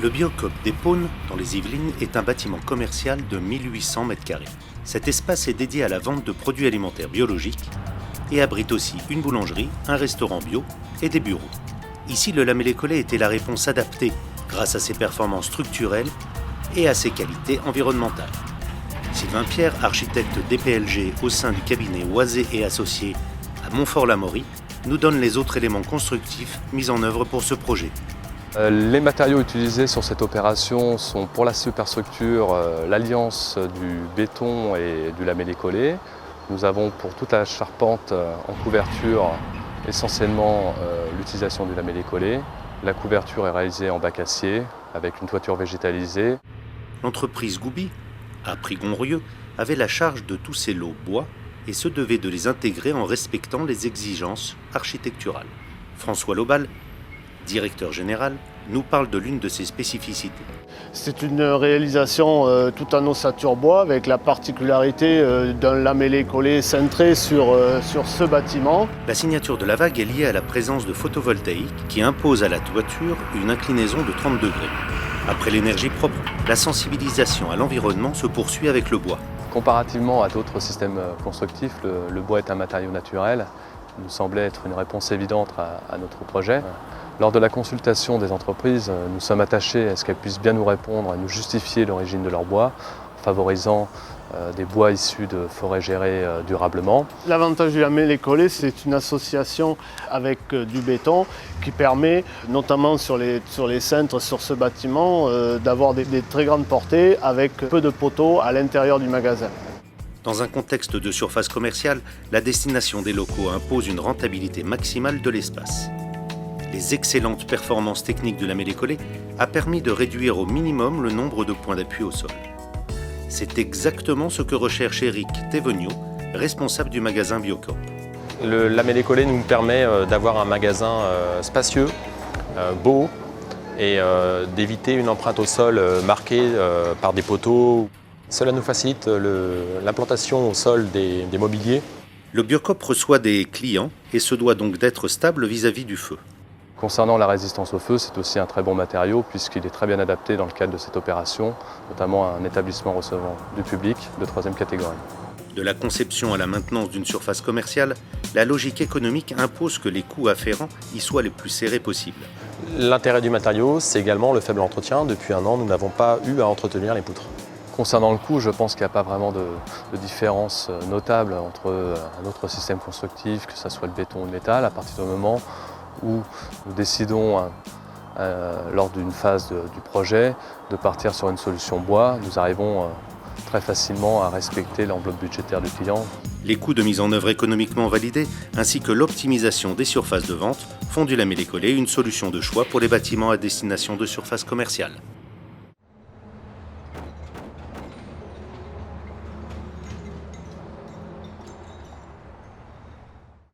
Le Biocoop des Paunes, dans les Yvelines, est un bâtiment commercial de 1800 m². Cet espace est dédié à la vente de produits alimentaires biologiques et abrite aussi une boulangerie, un restaurant bio et des bureaux. Ici, le lamellé-collé était la réponse adaptée grâce à ses performances structurelles et à ses qualités environnementales. Sylvain Pierre, architecte DPLG au sein du cabinet Oisé et Associés à Montfort-l'Amaury, nous donne les autres éléments constructifs mis en œuvre pour ce projet. Les matériaux utilisés sur cette opération sont pour la superstructure l'alliance du béton et du lamellé-collé. Nous avons pour toute la charpente en couverture essentiellement l'utilisation du lamellé-collé. La couverture est réalisée en bac acier avec une toiture végétalisée. L'entreprise Goubi, à Prigonrieux, avait la charge de tous ces lots bois et se devait de les intégrer en respectant les exigences architecturales. François Lobal, directeur général, nous parle de l'une de ses spécificités. C'est une réalisation tout en ossature bois avec la particularité d'un lamellé-collé cintré sur ce bâtiment. La signature de la vague est liée à la présence de photovoltaïque qui impose à la toiture une inclinaison de 30 degrés. Après l'énergie propre, la sensibilisation à l'environnement se poursuit avec le bois. Comparativement à d'autres systèmes constructifs, le bois est un matériau naturel. Il nous semblait être une réponse évidente à notre projet. Lors de la consultation des entreprises, nous sommes attachés à ce qu'elles puissent bien nous répondre et nous justifier l'origine de leur bois, en favorisant des bois issus de forêts gérées durablement. L'avantage du lamellé-collé, c'est une association avec du béton qui permet, notamment sur les cintres sur ce bâtiment, d'avoir des très grandes portées avec peu de poteaux à l'intérieur du magasin. Dans un contexte de surface commerciale, la destination des locaux impose une rentabilité maximale de l'espace. Les excellentes performances techniques de lamellé-collé a permis de réduire au minimum le nombre de points d'appui au sol. C'est exactement ce que recherche Eric Thévenot, responsable du magasin Biocoop. Le lamellé-collé nous permet d'avoir un magasin spacieux, beau et d'éviter une empreinte au sol marquée par des poteaux. Cela nous facilite l'implantation au sol des mobiliers. Le Biocoop reçoit des clients et se doit donc d'être stable vis-à-vis du feu. Concernant la résistance au feu, c'est aussi un très bon matériau puisqu'il est très bien adapté dans le cadre de cette opération, notamment à un établissement recevant du public de 3e catégorie. De la conception à la maintenance d'une surface commerciale, la logique économique impose que les coûts afférents y soient les plus serrés possibles. L'intérêt du matériau, c'est également le faible entretien. Depuis un an, nous n'avons pas eu à entretenir les poutres. Concernant le coût, je pense qu'il n'y a pas vraiment de différence notable entre un autre système constructif, que ce soit le béton ou le métal, à partir du moment où nous décidons, lors d'une phase du projet, de partir sur une solution bois. Nous arrivons très facilement à respecter l'enveloppe budgétaire du client. Les coûts de mise en œuvre économiquement validés, ainsi que l'optimisation des surfaces de vente, font du lamellé-collé une solution de choix pour les bâtiments à destination de surface commerciale.